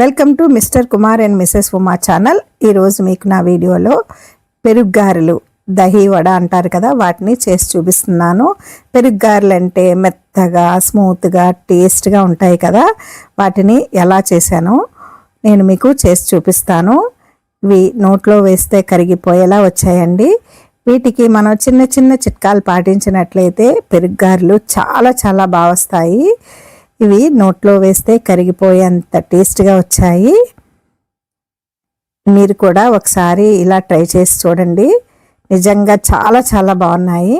Welcome to mister Kumar and Mrs Uma channel. ఈరోజు మీకు నా వీడియోలో పెరుగు గారెలు, దహీ వడ అంటారు కదా, వాటిని చేసి చూపిస్తున్నాను. పెరుగు గారెలు అంటే మెత్తగా, స్మూత్గా, టేస్ట్గా ఉంటాయి కదా. వాటిని ఎలా చేశానో నేను మీకు చేసి చూపిస్తాను. ఇవి నోట్లో వేస్తే కరిగిపోయేలా వచ్చాయండి. వీటికి మనం చిన్న చిన్న చిట్కాలు పాటించినట్లయితే పెరుగు గారెలు చాలా చాలా బాగా వస్తాయి. ఇవి నోట్లో వేస్తే కరిగిపోయేంత టేస్ట్గా వచ్చాయి. మీరు కూడా ఒకసారి ఇలా ట్రై చేసి చూడండి, నిజంగా చాలా చాలా బాగున్నాయి.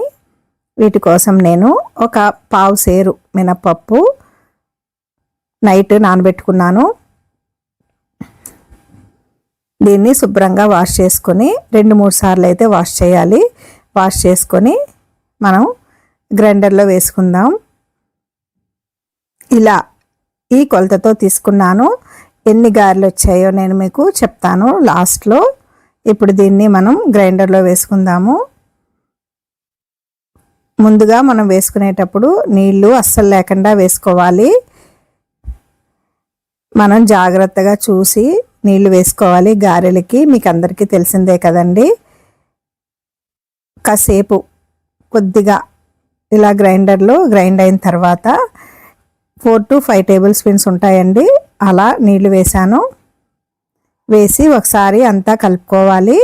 వీటి కోసం నేను ఒక పావు సేరు మినపప్పు నైట్ నానబెట్టుకున్నాను. దీన్ని శుభ్రంగా వాష్ చేసుకొని 2-3 సార్లు అయితే వాష్ చేయాలి. వాష్ చేసుకొని మనం గ్రైండర్లో వేసుకుందాం. ఇలా ఈ కొలతతో తీసుకున్నాను. ఎన్ని గారెలు వచ్చాయో నేను మీకు చెప్తాను లాస్ట్లో. ఇప్పుడు దీన్ని మనం గ్రైండర్లో వేసుకుందాము. ముందుగా మనం వేసుకునేటప్పుడు నీళ్ళు అస్సలు లేకుండా వేసుకోవాలి. మనం జాగ్రత్తగా చూసి నీళ్ళు వేసుకోవాలి గారెలకి. మీకు అందరికీ తెలిసిందే కదండి. కాసేపు కొద్దిగా ఇలా గ్రైండర్లో గ్రైండ్ అయిన తర్వాత 4 to 5 టేబుల్ స్పూన్స్ ఉంటాయండి. అలా నీళ్ళు వేసాను. వేసి ఒకసారి అంతా కలుపుకోవాలి.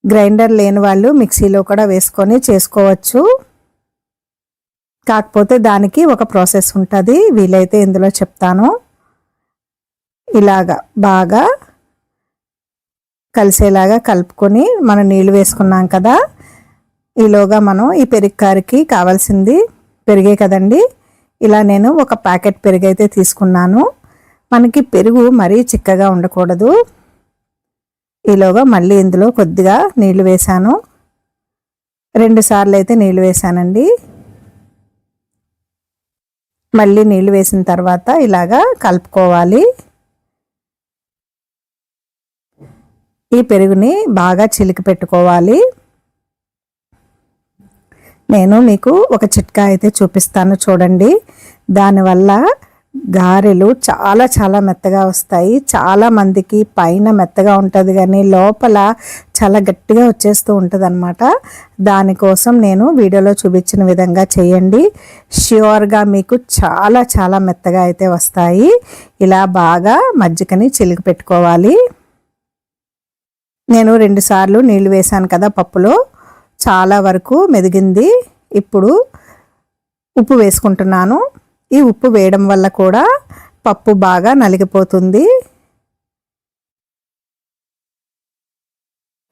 గ్రైండర్ లేని వాళ్ళు మిక్సీలో కూడా వేసుకొని చేసుకోవచ్చు. కాకపోతే దానికి ఒక ప్రాసెస్ ఉంటుంది, వీలైతే ఇందులో చెప్తాను. ఇలాగా బాగా కలిసేలాగా కలుపుకొని మనం నీళ్ళు వేసుకున్నాం కదా. ఈలోగా మనం ఈ పెరుగు గారెకి కావాల్సింది పెరిగే కదండి. ఇలా నేను ఒక ప్యాకెట్ పెరుగు అయితే తీసుకున్నాను. మనకి పెరుగు మరీ చిక్కగా ఉండకూడదు. ఈలోగా మళ్ళీ ఇందులో కొద్దిగా నీళ్ళు వేసాను. 2 సార్లు అయితే నీళ్ళు వేసానండి. మళ్ళీ నీళ్ళు వేసిన తర్వాత ఇలాగా కలుపుకోవాలి. ఈ పెరుగుని బాగా చిలికి పెట్టుకోవాలి. నేను మీకు ఒక చిట్కా అయితే చూపిస్తాను చూడండి. దానివల్ల గారెలు చాలా చాలా మెత్తగా వస్తాయి. చాలా మందికి పైన మెత్తగా ఉంటుంది కానీ లోపల చాలా గట్టిగా వచ్చేస్తూ ఉంటుంది అన్నమాట. దానికోసం నేను వీడియోలో చూపించిన విధంగా చేయండి. ష్యూర్గా మీకు చాలా చాలా మెత్తగా అయితే వస్తాయి. ఇలా బాగా మజ్జిగని చిలికి పెట్టుకోవాలి. నేను 2 సార్లు నీళ్ళు వేసాను కదా పప్పులో, చాలా వరకు మెదిగింది. ఇప్పుడు ఉప్పు వేసుకుంటున్నాను. ఈ ఉప్పు వేయడం వల్ల కూడా పప్పు బాగా నలిగిపోతుంది.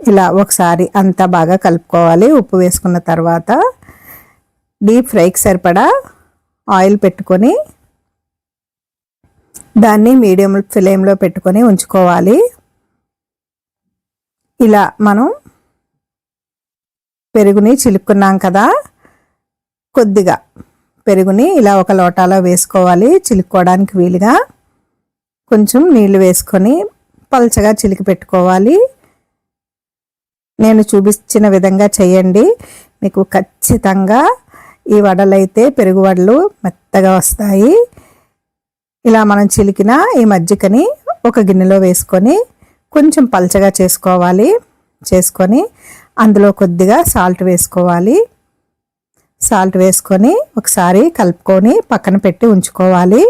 ఇలా ఒకసారి అంతా బాగా కలుపుకోవాలి. ఉప్పు వేసుకున్న తర్వాత డీప్ ఫ్రైకి సరిపడా ఆయిల్ పెట్టుకొని దాన్ని మీడియం ఫ్లేమ్లో పెట్టుకొని ఉంచుకోవాలి. ఇలా మనం పెరుగుని చిలుక్కున్నాం కదా, కొద్దిగా పెరుగుని ఇలా ఒక లోటాలో వేసుకోవాలి. చిలుక్కోవడానికి వీలుగా కొంచెం నీళ్లు వేసుకొని పల్చగా చిలికి పెట్టుకోవాలి. నేను చూపించిన విధంగా చేయండి, మీకు ఖచ్చితంగా ఈ వడలైతే పెరుగు వడలు మెత్తగా వస్తాయి. ఇలా మనం చిలికిన ఈ మజ్జిగని ఒక గిన్నెలో వేసుకొని కొంచెం పల్చగా చేసుకోవాలి. చేసుకొని అందులో కొద్దిగా సాల్ట్ వేసుకోవాలి. సాల్ట్ వేసుకొని ఒకసారి కలుపుకొని పక్కన పెట్టి ఉంచుకోవాలి.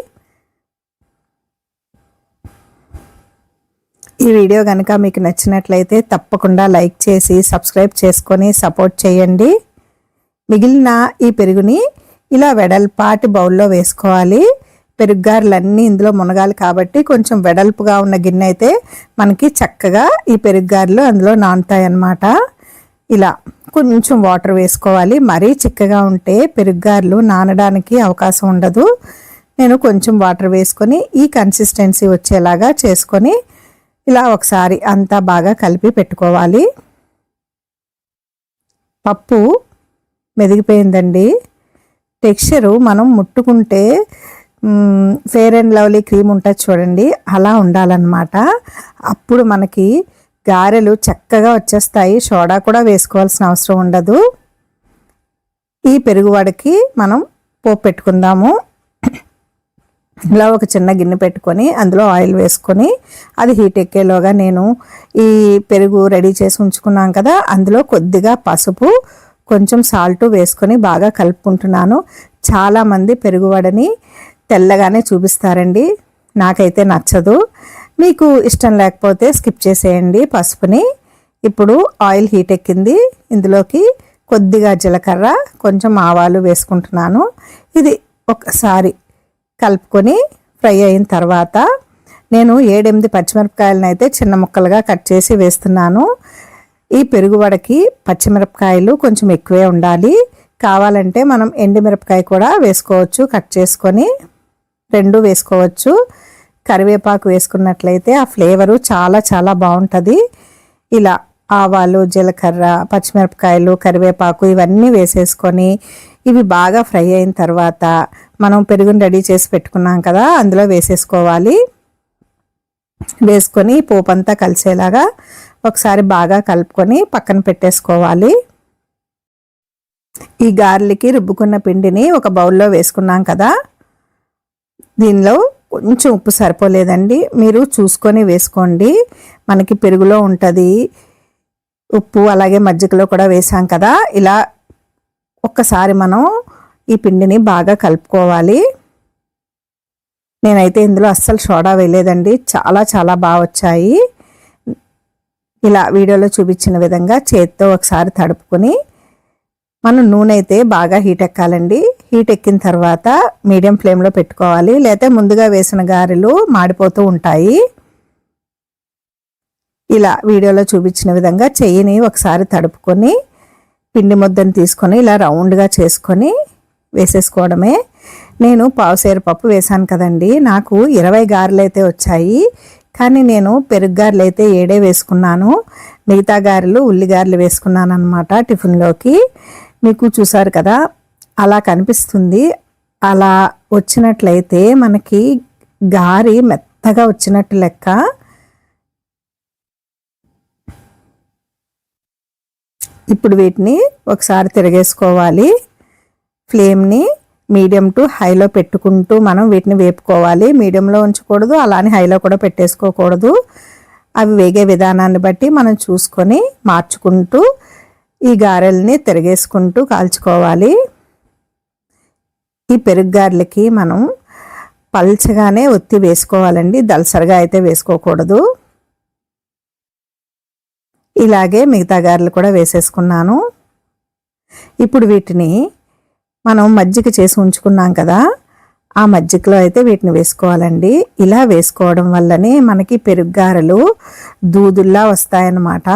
ఈ వీడియో కనుక మీకు నచ్చినట్లయితే తప్పకుండా లైక్ చేసి సబ్స్క్రైబ్ చేసుకొని సపోర్ట్ చేయండి. మిగిలిన ఈ పెరుగుని ఇలా వెడల్పాటి బౌల్లో వేసుకోవాలి. పెరుగు గారెలన్నీ ఇందులో మునగాలి కాబట్టి కొంచెం వెడల్పుగా ఉన్న గిన్నె అయితే మనకి చక్కగా ఈ పెరుగు గారెలు అందులో నానుతాయి అన్నమాట. ఇలా కొంచెం వాటర్ వేసుకోవాలి. మరీ చిక్కగా ఉంటే పెరుగు గారెలు నానడానికి అవకాశం ఉండదు. నేను కొంచెం వాటర్ వేసుకొని ఈ కన్సిస్టెన్సీ వచ్చేలాగా చేసుకొని ఇలా ఒకసారి అంతా బాగా కలిపి పెట్టుకోవాలి. పప్పు మెదిగిపోయిందండి. టెక్స్చరు మనం ముట్టుకుంటే ఫెయిర్ అండ్ లవ్లీ క్రీమ్ ఉంటుంది చూడండి, అలా ఉండాలన్నమాట. అప్పుడు మనకి గారెలు చక్కగా వచ్చేస్తాయి. సోడా కూడా వేసుకోవాల్సిన అవసరం ఉండదు. ఈ పెరుగు వడకి మనం పోపు పెట్టుకుందాము. ఇలా ఒక చిన్న గిన్నె పెట్టుకొని అందులో ఆయిల్ వేసుకొని అది హీట్ ఎక్కేలోగా నేను ఈ పెరుగు రెడీ చేసి ఉంచుకున్నాం కదా, అందులో కొద్దిగా పసుపు కొంచెం సాల్ట్ వేసుకొని బాగా కలుపుకుంటున్నాను. చాలామంది పెరుగు వడని తెల్లగానే చూపిస్తారండి, నాకైతే నచ్చదు. మీకు ఇష్టం లేకపోతే స్కిప్ చేసేయండి పసుపుని. ఇప్పుడు ఆయిల్ హీట్ ఎక్కింది, ఇందులోకి కొద్దిగా జీలకర్ర కొంచెం ఆవాలు వేసుకుంటున్నాను. ఇది ఒకసారి కలుపుకొని ఫ్రై అయిన తర్వాత నేను 7-8 పచ్చిమిరపకాయలను అయితే చిన్న ముక్కలుగా కట్ చేసి వేస్తున్నాను. ఈ పెరుగు వడకి పచ్చిమిరపకాయలు కొంచెం ఎక్కువే ఉండాలి. కావాలంటే మనం ఎండుమిరపకాయ కూడా వేసుకోవచ్చు, కట్ చేసుకొని 2 వేసుకోవచ్చు. కరివేపాకు వేసుకున్నట్లయితే ఆ ఫ్లేవరు చాలా చాలా బాగుంటుంది. ఇలా ఆవాలు, జీలకర్ర, పచ్చిమిరపకాయలు, కరివేపాకు ఇవన్నీ వేసేసుకొని ఇవి బాగా ఫ్రై అయిన తర్వాత మనం పెరుగుని రెడీ చేసి పెట్టుకున్నాం కదా, అందులో వేసేసుకోవాలి. వేసుకొని పోపు అంతా కలిసేలాగా ఒకసారి బాగా కలుపుకొని పక్కన పెట్టేసుకోవాలి. ఈ గారెలకి రుబ్బుకున్న పిండిని ఒక బౌల్లో వేసుకున్నాం కదా, దీనిలో కొంచెం ఉప్పు సరిపోలేదండి, మీరు చూసుకొని వేసుకోండి. మనకి పెరుగులో ఉంటుంది ఉప్పు, అలాగే మజ్జిగలో కూడా వేసాం కదా. ఇలా ఒక్కసారి మనం ఈ పిండిని బాగా కలుపుకోవాలి. నేనైతే ఇందులో అస్సలు సోడా వేయలేదండి, చాలా చాలా బాగా వచ్చాయి. ఇలా వీడియోలో చూపించిన విధంగా చేత్తో ఒకసారి తడుపుకొని మనం నూనె అయితే బాగా హీట్ ఎక్కాలండి. హీట్ ఎక్కిన తర్వాత మీడియం ఫ్లేమ్లో పెట్టుకోవాలి, లేకపోతే ముందుగా వేసిన గారెలు మాడిపోతూ ఉంటాయి. ఇలా వీడియోలో చూపించిన విధంగా చెయ్యిని ఒకసారి తడుపుకొని పిండి ముద్దను తీసుకొని ఇలా రౌండ్గా చేసుకొని వేసేసుకోవడమే. నేను పావుసేరు పప్పు వేశాను కదండి, నాకు 20 గారెలు అయితే వచ్చాయి. కానీ నేను పెరుగు గారెలు అయితే 7 వేసుకున్నాను, మిగతా గారెలు ఉల్లిగారెలు వేసుకున్నాను అనమాట టిఫిన్లోకి. మీకు చూసారు కదా అలా కనిపిస్తుంది. అలా వచ్చినట్లయితే మనకి గారి మెత్తగా వచ్చినట్టు లెక్క. ఇప్పుడు వీటిని ఒకసారి తిరగేసుకోవాలి. ఫ్లేమ్ని మీడియం టు హైలో పెట్టుకుంటూ మనం వీటిని వేపుకోవాలి. మీడియంలో ఉంచకూడదు, అలానే హైలో కూడా పెట్టేసుకోకూడదు. అవి వేగే విధానాన్ని బట్టి మనం చూసుకొని మార్చుకుంటూ ఈ గారెల్ని తిరగేసుకుంటూ కాల్చుకోవాలి. ఈ పెరుగు గారెలకి మనం పల్చగానే ఒత్తి వేసుకోవాలండి, దలసరిగా అయితే వేసుకోకూడదు. ఇలాగే మిగతా గారెలు కూడా వేసేసుకున్నాను. ఇప్పుడు వీటిని మనం మజ్జిగ చేసి ఉంచుకున్నాం కదా, ఆ మజ్జిగలో అయితే వీటిని వేసుకోవాలండి. ఇలా వేసుకోవడం వల్లనే మనకి పెరుగు గారెలు దూదుల్లా వస్తాయన్నమాట.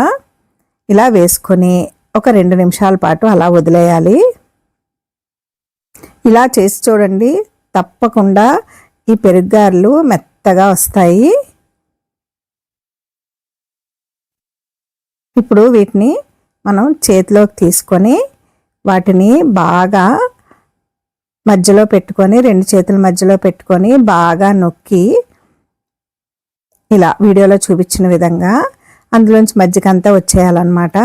ఇలా వేసుకొని ఒక 2 నిమిషాల పాటు అలా వదిలేయాలి. ఇలా చేసి చూడండి, తప్పకుండా ఈ పెరుగు గారెలు మెత్తగా వస్తాయి. ఇప్పుడు వీటిని మనం చేతిలోకి తీసుకొని వాటిని బాగా మధ్యలో పెట్టుకొని 2 చేతుల మధ్యలో పెట్టుకొని బాగా నొక్కి ఇలా వీడియోలో చూపించిన విధంగా అందులోంచి మజ్జిగ అంతా వచ్చేయాలన్నమాట.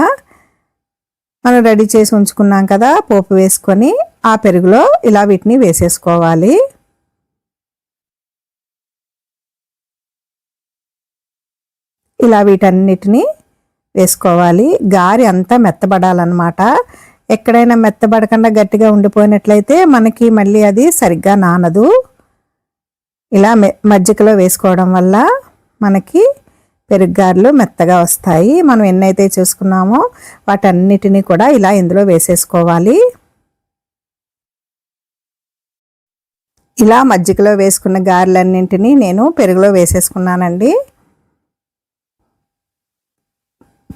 మనం రెడీ చేసి ఉంచుకున్నాం కదా, పోపు వేసుకొని ఆ పెరుగులో ఇలా వీటిని వేసేసుకోవాలి. ఇలా వీటన్నిటిని వేసుకోవాలి. గారి అంతా మెత్తబడాలన్నమాట. ఎక్కడైనా మెత్తబడకుండా గట్టిగా ఉండిపోయినట్లయితే మనకి మళ్ళీ అది సరిగ్గా నానదు. ఇలా మజ్జిగలో వేసుకోవడం వల్ల మనకి పెరుగు గారెలు మెత్తగా వస్తాయి. మనం ఎన్నైతే చేసుకున్నామో వాటన్నిటిని కూడా ఇలా ఇందులో వేసేసుకోవాలి. ఇలా మజ్జిగలో వేసుకున్న గారెలన్నింటినీ నేను పెరుగులో వేసేసుకున్నానండి.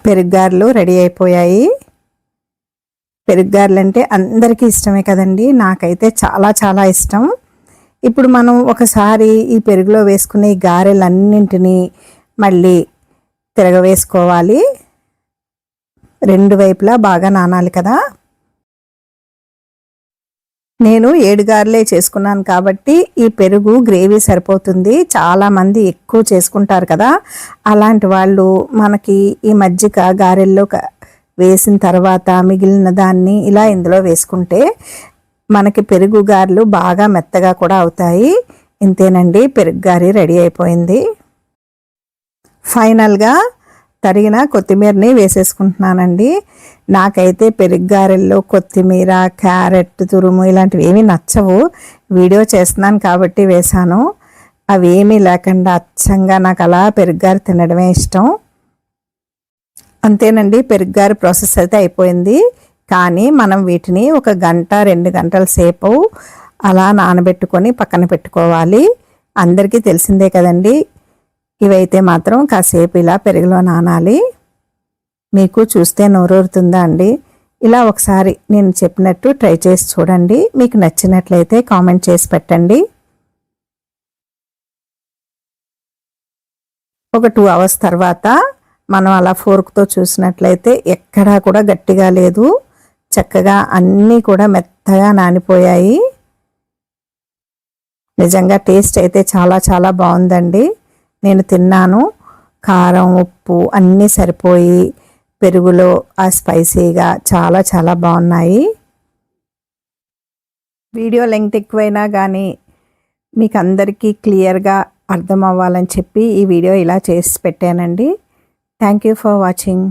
పెరుగు గారెలు రెడీ అయిపోయాయి. పెరుగు గారెలు అంటే అందరికీ ఇష్టమే కదండి, నాకైతే చాలా చాలా ఇష్టం. ఇప్పుడు మనం ఒకసారి ఈ పెరుగులో వేసుకునే ఈ గారెలన్నింటినీ మళ్ళీ తిరగవేసుకోవాలి. 2 వైపులా బాగా నానాలి కదా. నేను 7 గారెలే చేసుకున్నాను కాబట్టి ఈ పెరుగు గ్రేవీ సరిపోతుంది. చాలామంది ఎక్కువ చేసుకుంటారు కదా, అలాంటి వాళ్ళు మనకి ఈ మజ్జిగ గారెల్లో వేసిన తర్వాత మిగిలిన దాన్ని ఇలా ఇందులో వేసుకుంటే మనకి పెరుగు గారెలు బాగా మెత్తగా కూడా అవుతాయి. ఇంతేనండి, పెరుగు గారి రెడీ అయిపోయింది. ఫైనల్గా తరిగిన కొత్తిమీరని వేసేసుకుంటున్నానండి. నాకైతే పెరుగు గారెల్లో కొత్తిమీర, క్యారెట్ తురుము ఇలాంటివి ఏమీ నచ్చవు. వీడియో చేస్తున్నాను కాబట్టి వేశాను. అవి ఏమీ లేకుండా అచ్చంగా నాకు అలా పెరుగు గారె తినడమే ఇష్టం. అంతేనండి, పెరుగు గారె ప్రాసెస్ అయితే అయిపోయింది. కానీ మనం వీటిని 1 గంట 2 గంటల సేపు అలా నానబెట్టుకొని పక్కన పెట్టుకోవాలి. అందరికీ తెలిసిందే కదండి, ఇవైతే మాత్రం కాసేపు ఇలా పెరుగులో నానాలి. మీకు చూస్తే నోరూరుతుందా అండి? ఇలా ఒకసారి నేను చెప్పినట్టు ట్రై చేసి చూడండి. మీకు నచ్చినట్లయితే కామెంట్ చేసి పెట్టండి. ఒక 2 అవర్స్ తర్వాత మనం అలా ఫోర్క్తో చూసినట్లయితే ఎక్కడా కూడా గట్టిగా లేదు. చక్కగా అన్నీ కూడా మెత్తగా నానిపోయాయి. నిజంగా టేస్ట్ అయితే చాలా చాలా బాగుందండి. నేను తిన్నాను. కారం, ఉప్పు అన్నీ సరిపోయి పెరుగులో ఆ స్పైసీగా చాలా చాలా బాగున్నాయి. వీడియో లెంగ్త్ ఎక్కువైనా కానీ మీకు అందరికీ క్లియర్గా అర్థం అవ్వాలని చెప్పి ఈ వీడియో ఇలా చేసి పెట్టానండి. Thank you for watching.